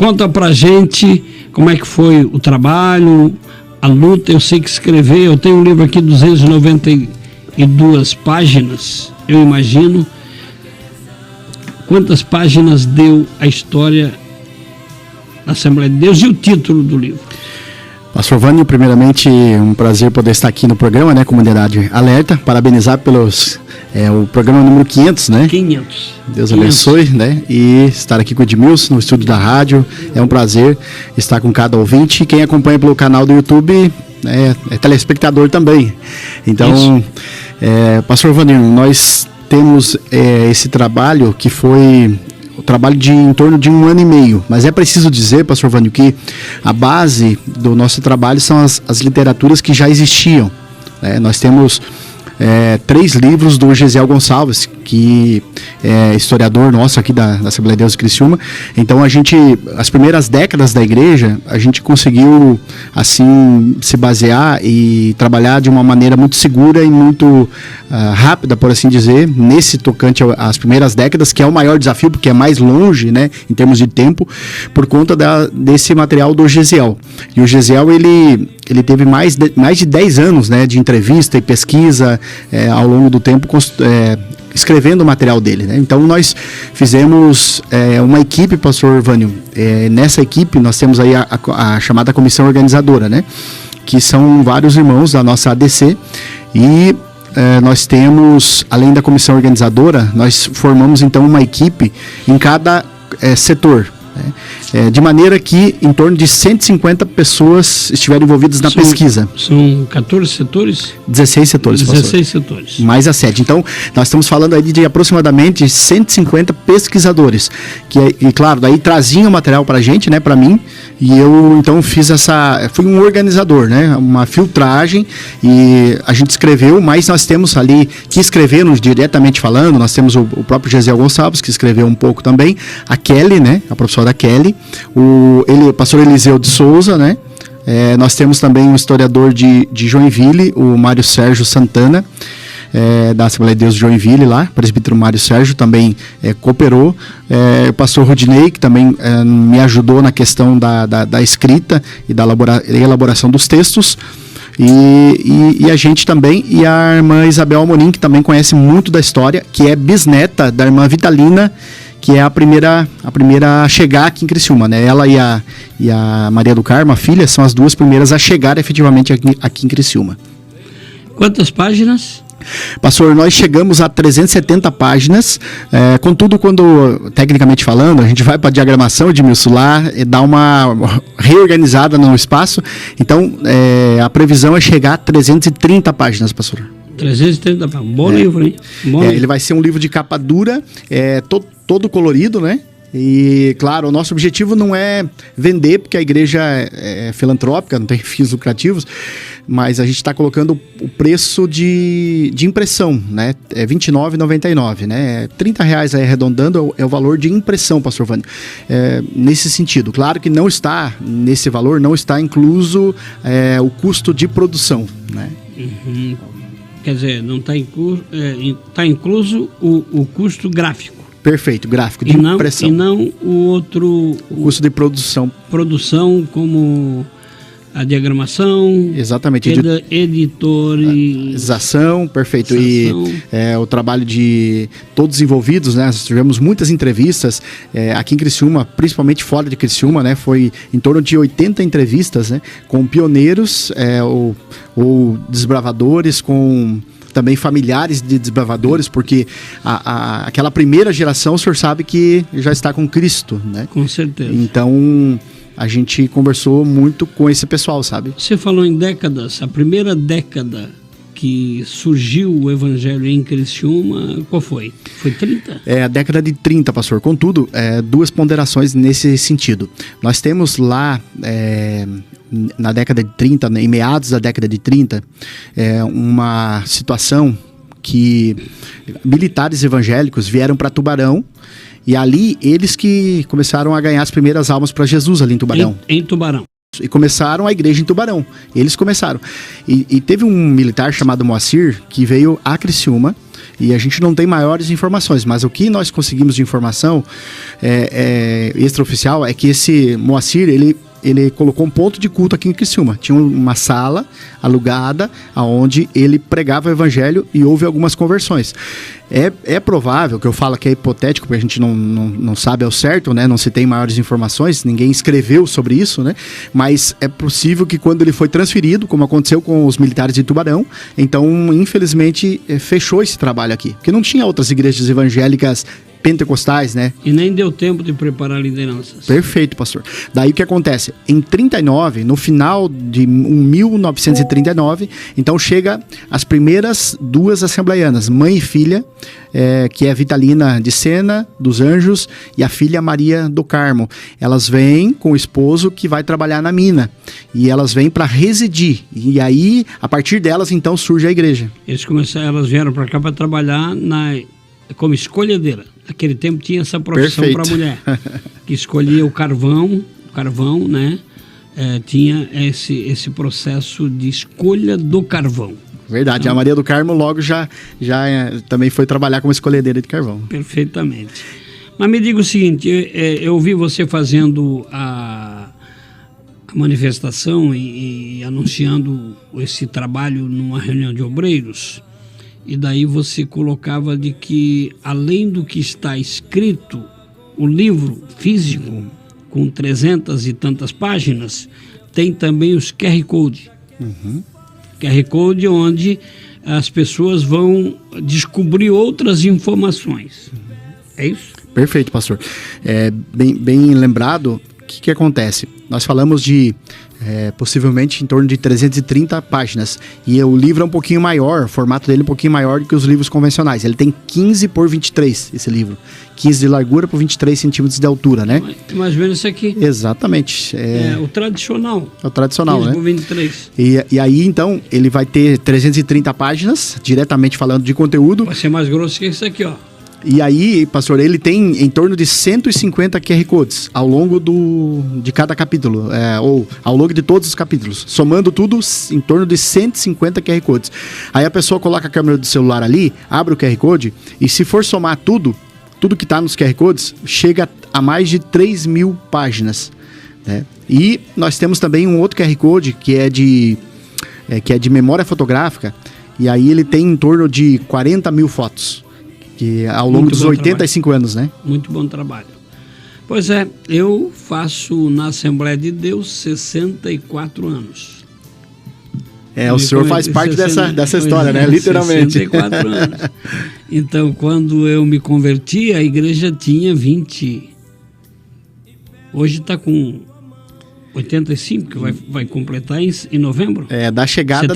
conta pra gente como é que foi o trabalho, a luta. Eu sei que escrever, eu tenho um livro aqui, 292 páginas, eu imagino. Quantas páginas deu a história da Assembleia de Deus e o título do livro? Pastor Vânio, primeiramente um prazer poder estar aqui no programa, né, Comunidade Alerta, parabenizar pelos, o programa número 500, né? 500. Deus abençoe, né? E estar aqui com o Edmilson no estúdio da rádio, é um prazer estar com cada ouvinte. Quem acompanha pelo canal do YouTube é telespectador também. Então, Pastor Vânio, nós temos esse trabalho que foi o trabalho de em torno de 1 ano e meio, mas é preciso dizer, Pastor Vânio, que a base do nosso trabalho são as literaturas que já existiam. Nós temos 3 livros do Gesiel Gonçalves, que é historiador nosso aqui da Assembleia de Deus de Criciúma. Então as primeiras décadas da igreja, a gente conseguiu assim se basear e trabalhar de uma maneira muito segura e muito rápida, por assim dizer, nesse tocante às primeiras décadas, que é o maior desafio, porque é mais longe, né, em termos de tempo, por conta desse material do Gesiel. E o Gesiel, ele teve mais de 10 anos, né, de entrevista e pesquisa ao longo do tempo, escrevendo o material dele, né? Então nós fizemos uma equipe, Pastor Vânio. Nessa equipe nós temos aí a chamada comissão organizadora, né? Que são vários irmãos da nossa ADC e nós temos, além da comissão organizadora, nós formamos então uma equipe em cada setor. De maneira que em torno de 150 pessoas estiveram envolvidas na pesquisa. São 14 setores? 16 setores, 16 setores. Mais a sede. Então, nós estamos falando aí de aproximadamente 150 pesquisadores, e claro, daí traziam o material para a gente, né, para mim, e eu então fui um organizador, né, uma filtragem, e a gente escreveu, mas nós temos ali que escreveram diretamente falando, nós temos o próprio Gesiel Gonçalves, que escreveu um pouco também, a Kelly, né, a professora Kelly, o pastor Eliseu de Souza, né? Nós temos também um historiador de Joinville, o Mário Sérgio Santana, da Assembleia de Deus de Joinville lá, presbítero Mário Sérgio também cooperou, o pastor Rodinei, que também me ajudou na questão da escrita e da elaboração dos textos. E a gente também, e a irmã Isabel Amorim, que também conhece muito da história, que é bisneta da irmã Vitalina, que é a primeira a chegar aqui em Criciúma, né? Ela e a Maria do Carmo, a filha, são as duas primeiras a chegar efetivamente aqui em Criciúma. Quantas páginas? Pastor, nós chegamos a 370 páginas, contudo, quando, tecnicamente falando, a gente vai para a diagramação, Edmilson, lá e dá uma reorganizada no espaço, então a previsão é chegar a 330 páginas, pastor. 330 páginas, bom livro, hein? Ele vai ser um livro de capa dura, todo colorido, né? E, claro, o nosso objetivo não é vender, porque a igreja é filantrópica, não tem fins lucrativos, mas a gente está colocando o preço de impressão, né? É R$29,99, né? R$30 aí arredondando é o valor de impressão, pastor Vânio. Nesse sentido, claro que não está, nesse valor, não está incluso o custo de produção, né? Uhum. Quer dizer, não está incluso, tá incluso o custo gráfico. Perfeito, gráfico de impressão. E não o outro... O custo de produção. Produção, como a diagramação. Exatamente. Editorização, perfeito. E o trabalho de todos os envolvidos, né? Nós tivemos muitas entrevistas aqui em Criciúma, principalmente fora de Criciúma, né? Foi em torno de 80 entrevistas, né? Com pioneiros ou desbravadores, com também familiares de desbravadores, porque aquela primeira geração, o senhor sabe que já está com Cristo, né? Com certeza. Então, a gente conversou muito com esse pessoal, sabe? Você falou em décadas, a primeira década que surgiu o evangelho em Criciúma, qual foi? Foi 30? A década de 30, pastor. Contudo, duas ponderações nesse sentido. Nós temos lá, na década de 30, em meados da década de 30, uma situação que militares evangélicos vieram para Tubarão, e ali eles que começaram a ganhar as primeiras almas para Jesus ali em Tubarão. Em Tubarão. E começaram a igreja em Tubarão. Eles começaram. E teve um militar chamado Moacir que veio a Criciúma. E a gente não tem maiores informações, mas o que nós conseguimos de informação extraoficial é que esse Moacir, ele colocou um ponto de culto aqui em Criciúma. Tinha uma sala alugada, onde ele pregava o evangelho e houve algumas conversões. É provável, que eu falo que é hipotético, porque a gente não sabe ao certo, né? Não se tem maiores informações, ninguém escreveu sobre isso, né? Mas é possível que quando ele foi transferido, como aconteceu com os militares de Tubarão, então, infelizmente, fechou esse trabalho aqui. Porque não tinha outras igrejas evangélicas pentecostais, né? E nem deu tempo de preparar lideranças. Perfeito, pastor. Daí o que acontece? Em 39, no final de 1939, então chega as primeiras duas assembleianas, mãe e filha, que é a Vitalina de Sena, dos Anjos, e a filha Maria do Carmo. Elas vêm com o esposo que vai trabalhar na mina. E elas vêm para residir. E aí, a partir delas, então, surge a igreja. Elas vieram para cá para trabalhar como escolhedeira. Naquele tempo tinha essa profissão para a mulher, que escolhia o carvão, né? Tinha esse processo de escolha do carvão. Verdade, então, a Maria do Carmo logo já também foi trabalhar como escolhedeira de carvão. Perfeitamente. Mas me diga o seguinte, eu vi você fazendo a manifestação e anunciando esse trabalho numa reunião de obreiros. E daí você colocava de que, além do que está escrito, o livro físico, com 300 e tantas páginas, tem também os QR Code. QR Code onde as pessoas vão descobrir outras informações. É isso? Perfeito, pastor. Bem lembrado, o que acontece? Nós falamos de possivelmente em torno de 330 páginas. E o livro é um pouquinho maior, o formato dele é um pouquinho maior do que os livros convencionais. Ele tem 15 por 23, esse livro. 15 de largura por 23 centímetros de altura, né? Mais ou menos isso aqui. Exatamente. O tradicional. É o tradicional, 15 né? por 23. E aí, então, ele vai ter 330 páginas, diretamente falando de conteúdo. Vai ser mais grosso que isso aqui, ó. E aí, pastor, ele tem em torno de 150 QR Codes ao longo de cada capítulo, ou ao longo de todos os capítulos. Somando tudo, em torno de 150 QR Codes. Aí a pessoa coloca a câmera do celular ali, abre o QR Code, e se for somar tudo que está nos QR Codes, chega a mais de 3.000 páginas. Né? E nós temos também um outro QR Code que é de memória fotográfica, e aí ele tem em torno de 40.000 fotos. Ao longo dos 85 anos, né? Muito bom trabalho. Pois eu faço na Assembleia de Deus 64 anos. O senhor faz parte dessa história, né? Literalmente. 64 anos. Então, quando eu me converti, a igreja tinha 20. Hoje está com 85, que vai completar em novembro? Da chegada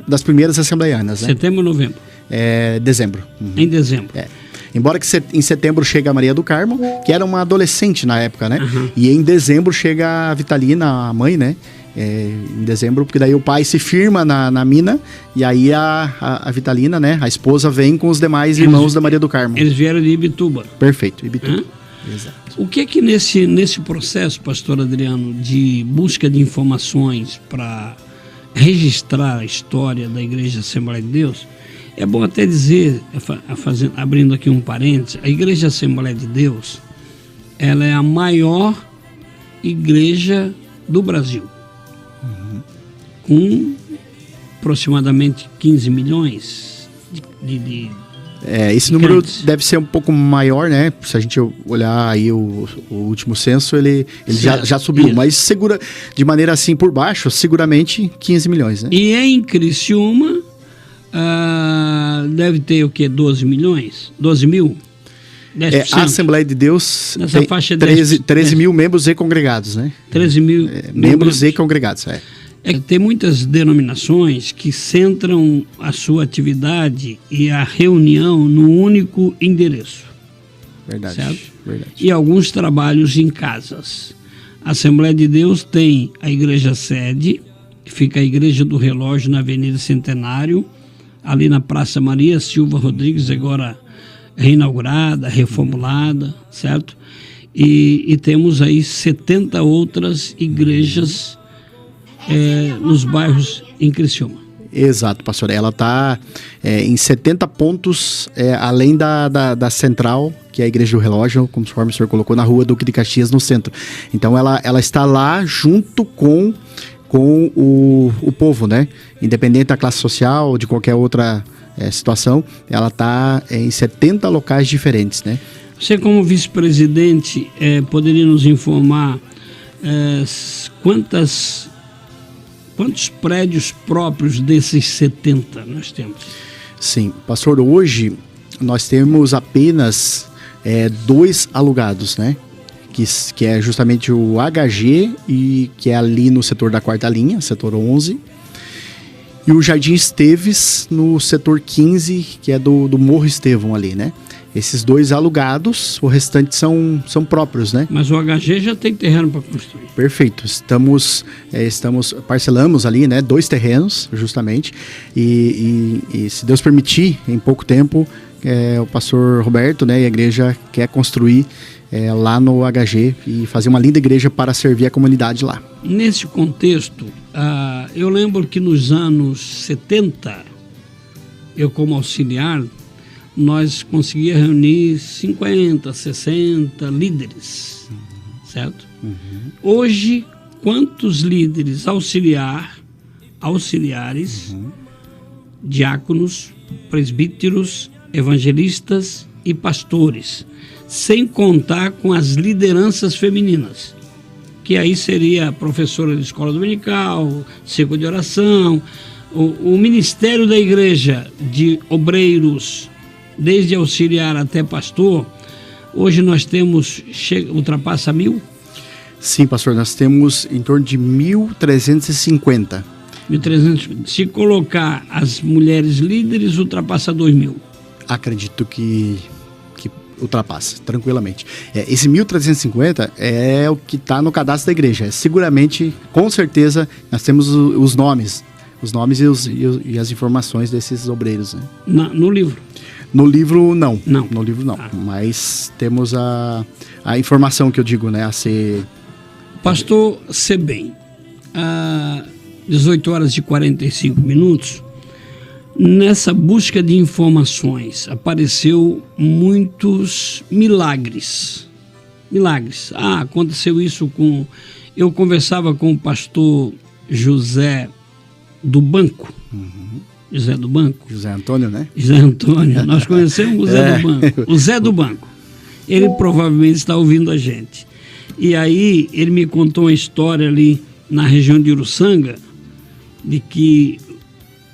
das primeiras assembleianas, né? Setembro ou novembro? Dezembro. Em dezembro. Embora que em setembro chegue a Maria do Carmo, que era uma adolescente na época, né? E em dezembro chega a Vitalina, a mãe, né? Em dezembro, porque daí o pai se firma na mina, e aí a Vitalina, né? A esposa vem com os demais irmãos da Maria do Carmo. Eles vieram de Ibituba. Perfeito, Ibituba. Exato. O que é que nesse processo, pastor Adriano, de busca de informações para registrar a história da Igreja Assembleia de Deus, é bom até dizer, abrindo aqui um parênteses, a Igreja Assembleia de Deus, ela é a maior igreja do Brasil, com aproximadamente 15 milhões de esse número deve ser um pouco maior, né? Se a gente olhar aí o último censo, ele já subiu. Isso. Mas de maneira assim por baixo, seguramente 15 milhões, né? E em Criciúma, deve ter o quê? 12 milhões? 12 mil? 10%. A Assembleia de Deus nessa tem faixa 13 mil membros e congregados, né? 13 mil membros e congregados, tem muitas denominações que centram a sua atividade e a reunião no único endereço. Verdade. Certo? Verdade. E alguns trabalhos em casas. A Assembleia de Deus tem a igreja sede, fica a Igreja do Relógio na Avenida Centenário, ali na Praça Maria Silva Rodrigues, agora reinaugurada, reformulada, certo? E temos aí 70 outras igrejas nos bairros em Criciúma. Exato, pastor. Ela está em 70 pontos, além da central, que é a Igreja do Relógio, conforme o senhor colocou, na rua Duque de Caxias, no centro. Então, ela está lá junto com o povo, né? Independente da classe social ou de qualquer outra situação, ela está em 70 locais diferentes, né? Você, como vice-presidente, poderia nos informar quantos prédios próprios desses 70 nós temos? Sim, pastor, hoje nós temos apenas 2 alugados, né? Que é justamente o HG, e que é ali no setor da 4ª linha, setor 11, e o Jardim Esteves no setor 15, que é do Morro Estevão ali, né? Esses 2 alugados, o restante são próprios, né? Mas o HG já tem terreno para construir. Perfeito. Parcelamos ali, né, 2 terrenos, justamente, e se Deus permitir, em pouco tempo, o pastor Roberto, né, e a igreja quer construir lá no HG e fazer uma linda igreja para servir a comunidade lá. Nesse contexto, eu lembro que nos anos 70, eu como auxiliar, nós conseguíamos reunir 50, 60 líderes, certo? Uhum. Hoje, quantos líderes auxiliares, diáconos, presbíteros, evangelistas e pastores, sem contar com as lideranças femininas, que aí seria a professora de escola dominical, círculo de oração, o ministério da igreja de obreiros, desde auxiliar até pastor. Hoje nós temos, ultrapassa 1.000? Sim, pastor, nós temos em torno de 1.350. 1.350. Se colocar as mulheres líderes, ultrapassa 2.000. Acredito que ultrapassa, tranquilamente. Esse 1.350 é o que está no cadastro da igreja. Seguramente, com certeza, nós temos os nomes e as informações desses obreiros, né? No livro? No livro, não. No livro, não. Ah. Mas temos a informação que eu digo, né? A ser... Pastor Sebem, às 18 horas e 45 minutos, nessa busca de informações, apareceu muitos milagres. Aconteceu isso com... Eu conversava com o pastor José do Banco. José do Banco. José Antônio, né? José Antônio. Nós conhecemos o Zé do Banco. O Zé do Banco. Ele provavelmente está ouvindo a gente. E aí ele me contou uma história ali na região de Uruçanga, de que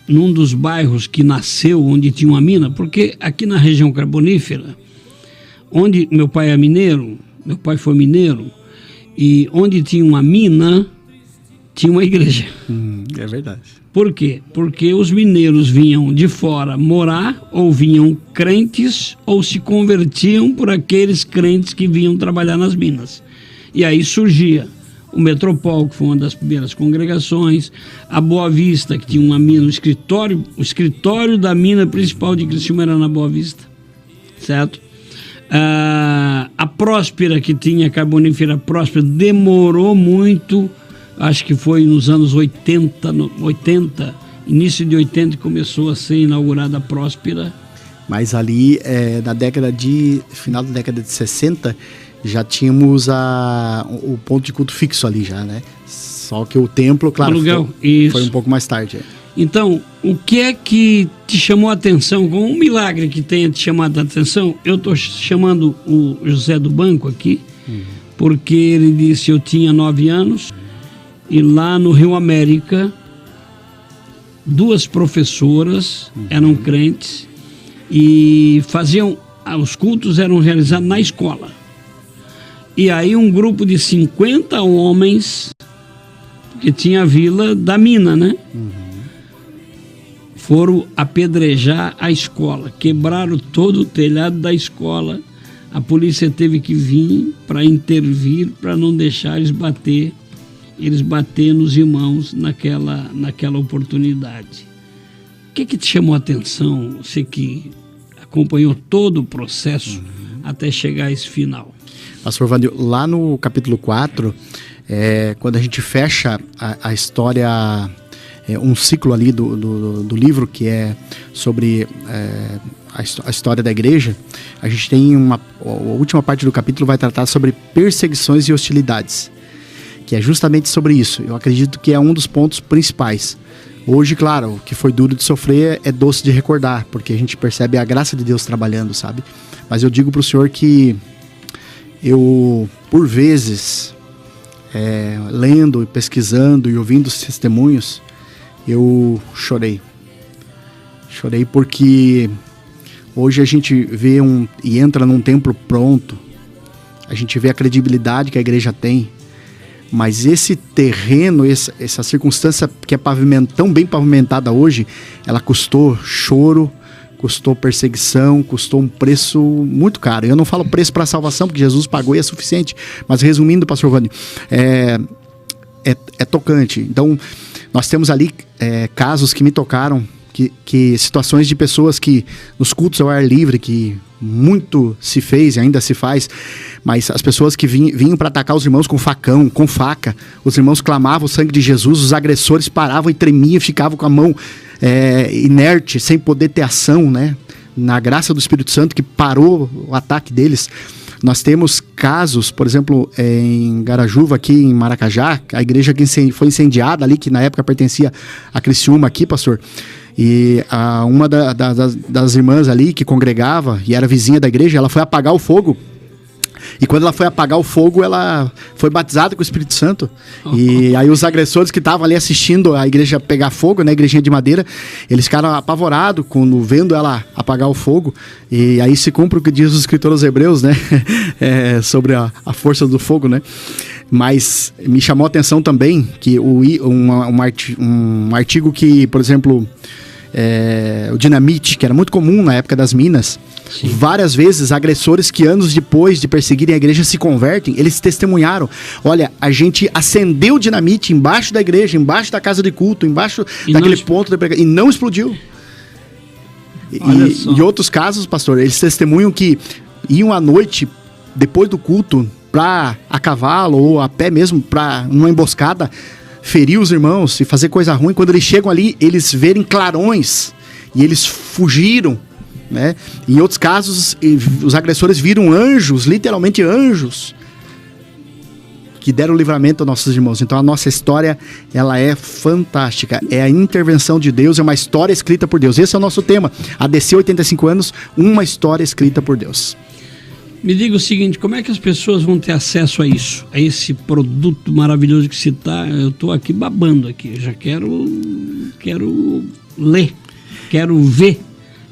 num dos bairros que nasceu, onde tinha uma mina, porque aqui na região carbonífera, onde meu pai foi mineiro, e onde tinha uma mina, tinha uma igreja. É verdade. Por quê? Porque os mineiros vinham de fora morar, ou vinham crentes, ou se convertiam por aqueles crentes que vinham trabalhar nas minas. E aí surgia o Metropol, que foi uma das primeiras congregações, a Boa Vista, que tinha uma mina, o escritório da mina principal de Criciúma era na Boa Vista, certo? A Próspera, que tinha a Carbonífera Próspera, demorou muito. Acho que foi nos anos 80, início de 80, que começou a ser inaugurada a Próspera. Mas ali, final da década de 60, já tínhamos o ponto de culto fixo ali já, né? Só que o templo, claro, foi um pouco mais tarde. Então, o que é que te chamou a atenção, com um milagre que tenha te chamado a atenção? Eu estou chamando o José do Banco aqui, porque ele disse: eu tinha 9 anos, e lá no Rio América, 2 professoras eram crentes e os cultos eram realizados na escola. E aí um grupo de 50 homens, que tinha a vila da mina, né? Foram apedrejar a escola, quebraram todo o telhado da escola. A polícia teve que vir para intervir, para não deixar eles bater nos irmãos naquela oportunidade. O que te chamou a atenção, você que acompanhou todo o processo até chegar a esse final? Pastor Vandil, lá no capítulo 4, quando a gente fecha a história um ciclo ali do livro, que é sobre a história da igreja. A gente tem a última parte do capítulo vai tratar sobre perseguições e hostilidades, que é justamente sobre isso. Eu acredito que é um dos pontos principais. Hoje, claro, o que foi duro de sofrer é doce de recordar, porque a gente percebe a graça de Deus trabalhando, sabe? Mas eu digo para o senhor que eu, por vezes, lendo, pesquisando e ouvindo os testemunhos, eu chorei. Chorei porque hoje a gente vê e entra num templo pronto, a gente vê a credibilidade que a igreja tem, mas esse terreno, essa circunstância que é tão bem pavimentada hoje, ela custou choro, custou perseguição, custou um preço muito caro. Eu não falo preço para a salvação, porque Jesus pagou e é suficiente, mas resumindo, pastor Vânio, é tocante. Então, nós temos ali casos que me tocaram, que situações de pessoas que nos cultos ao ar livre, que muito se fez e ainda se faz, mas as pessoas que vinham para atacar os irmãos com facão, com faca, os irmãos clamavam o sangue de Jesus, os agressores paravam e tremiam, ficavam com a mão inerte, sem poder ter ação, né? Na graça do Espírito Santo que parou o ataque deles. Nós temos casos, por exemplo, em Garajuva, aqui em Maracajá, a igreja que foi incendiada ali, que na época pertencia a Criciúma aqui, pastor. E uma das irmãs ali que congregava e era vizinha da igreja, ela foi apagar o fogo. E quando ela foi apagar o fogo, ela foi batizada com o Espírito Santo. E aí os agressores que estavam ali assistindo a igreja pegar fogo, né, a igrejinha de madeira, eles ficaram apavorados quando vendo ela apagar o fogo. E aí se cumpre o que diz o escritor aos Hebreus, né, sobre a força do fogo, né. Mas me chamou a atenção também que um artigo que, por exemplo, o dinamite, que era muito comum na época das minas. Sim. Várias vezes agressores que anos depois de perseguirem a igreja se convertem, eles testemunharam: olha, a gente acendeu dinamite embaixo da igreja, embaixo da casa de culto, embaixo daquele ponto e não explodiu. E outros casos, pastor, eles testemunham que iam à noite, depois do culto, a cavalo ou a pé mesmo, para uma emboscada, ferir os irmãos e fazer coisa ruim. Quando eles chegam ali, eles verem clarões e eles fugiram, né? Em outros casos, os agressores viram anjos, literalmente anjos, que deram livramento aos nossos irmãos. Então a nossa história, ela é fantástica, é a intervenção de Deus, é uma história escrita por Deus. Esse é o nosso tema, ADC 85 anos, uma história escrita por Deus. Me diga o seguinte, como é que as pessoas vão ter acesso a isso, a esse produto maravilhoso que você está? Eu estou aqui babando aqui, já quero ler, quero ver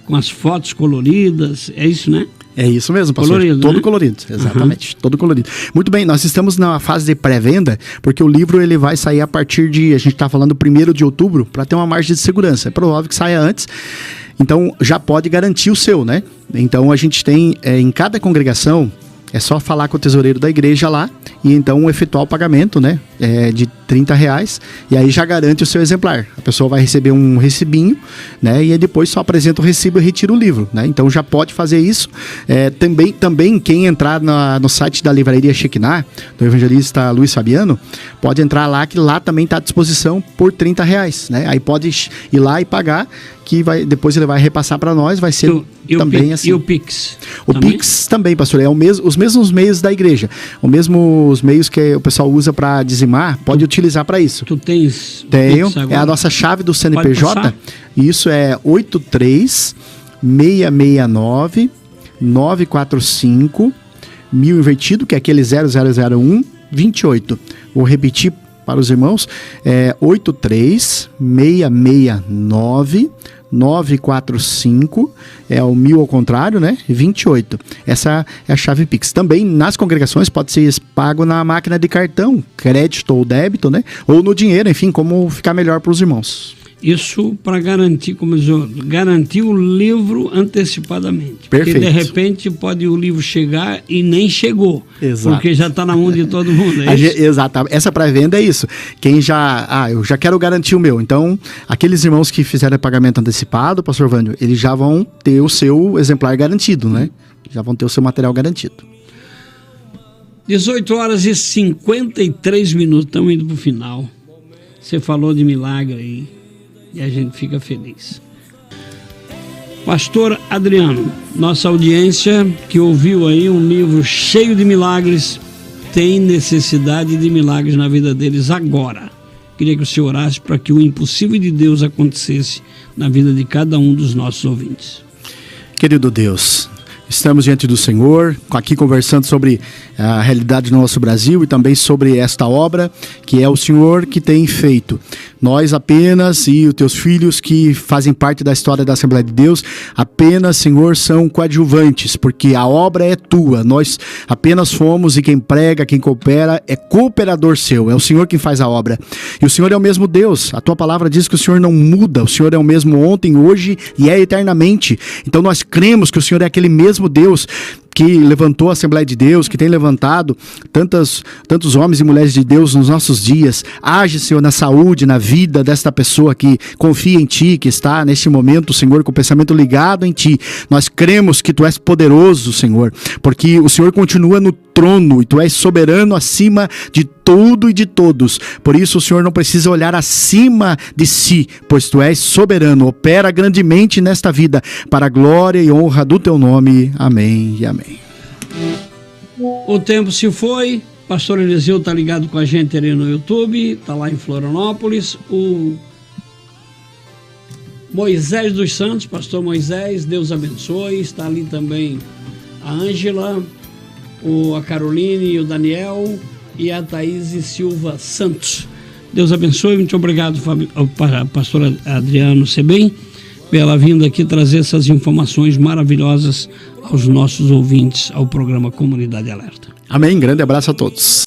com as fotos coloridas, é isso, né? É isso mesmo, pastor. Colorido, todo, né? Colorido, exatamente, todo colorido. Muito bem, nós estamos na fase de pré-venda, porque o livro ele vai sair a partir de, a gente está falando 1º de outubro, para ter uma margem de segurança. É provável que saia antes. Então, já pode garantir o seu, né? Então, a gente tem, em cada congregação, é só falar com o tesoureiro da igreja lá e então efetuar o pagamento, né? De R$30, e aí já garante o seu exemplar. A pessoa vai receber um recibinho, né? E aí depois só apresenta o recibo e retira o livro, né? Então já pode fazer isso. Também quem entrar no site da Livraria Shekinah, do evangelista Luiz Fabiano, pode entrar lá, que lá também está à disposição por R$30, né? Aí pode ir lá e pagar, que depois ele vai repassar para nós, vai ser também assim. E o Pix? O também? Pix também, pastor, os mesmos meios da igreja, os mesmos meios que o pessoal usa para dizimar, pode utilizar para isso. Tu tens? Tenho, é a nossa chave do CNPJ, isso é 83-669-945, 1000 invertido, que é aquele 0001-28. Vou repetir para os irmãos, 83-669-945, é o 1000 ao contrário, né? 28. Essa é a chave Pix. Também nas congregações pode ser pago na máquina de cartão, crédito ou débito, né? Ou no dinheiro, enfim, como ficar melhor para os irmãos. Isso para garantir, garantir o livro antecipadamente. Perfeito. Porque de repente pode o livro chegar e nem chegou. Exato. Porque já está na mão de todo mundo. Exato. Essa pré-venda é isso. Quem eu já quero garantir o meu. Então, aqueles irmãos que fizeram pagamento antecipado, pastor Vânio, eles já vão ter o seu exemplar garantido, né? Já vão ter o seu material garantido. 18h53, estamos indo para o final. Você falou de milagre aí. E a gente fica feliz. Pastor Adriano, nossa audiência que ouviu aí um livro cheio de milagres, tem necessidade de milagres na vida deles agora. Queria que o senhor orasse para que o impossível de Deus acontecesse na vida de cada um dos nossos ouvintes. Querido Deus, estamos diante do Senhor, aqui conversando sobre a realidade do nosso Brasil e também sobre esta obra que é o Senhor que tem feito. Nós apenas, e os teus filhos que fazem parte da história da Assembleia de Deus, apenas, Senhor, são coadjuvantes, porque a obra é tua. Nós apenas fomos, e quem prega, quem coopera, é cooperador seu. É o Senhor quem faz a obra. E o Senhor é o mesmo Deus. A tua palavra diz que o Senhor não muda. O Senhor é o mesmo ontem, hoje e é eternamente. Então nós cremos que o Senhor é aquele mesmo Deus que levantou a Assembleia de Deus, que tem levantado tantos homens e mulheres de Deus nos nossos dias. Age, Senhor, na saúde, na vida desta pessoa que confia em Ti, que está neste momento, Senhor, com o pensamento ligado em Ti. Nós cremos que Tu és poderoso, Senhor, porque o Senhor continua no trono e Tu és soberano acima de tudo e de todos. Por isso o Senhor não precisa olhar acima de si, pois Tu és soberano. Opera grandemente nesta vida, para a glória e honra do Teu nome. Amém e amém. O tempo se foi. Pastor Eliseu está ligado com a gente ali no YouTube, está lá em Florianópolis. O Moisés dos Santos, pastor Moisés, Deus abençoe. Está ali também a Ângela, a Caroline e o Daniel e a Thaís Silva Santos. Deus abençoe. Muito obrigado, pastor Adriano Sebem, pela vinda aqui trazer essas informações maravilhosas aos nossos ouvintes, ao programa Comunidade Alerta. Amém. Grande abraço a todos.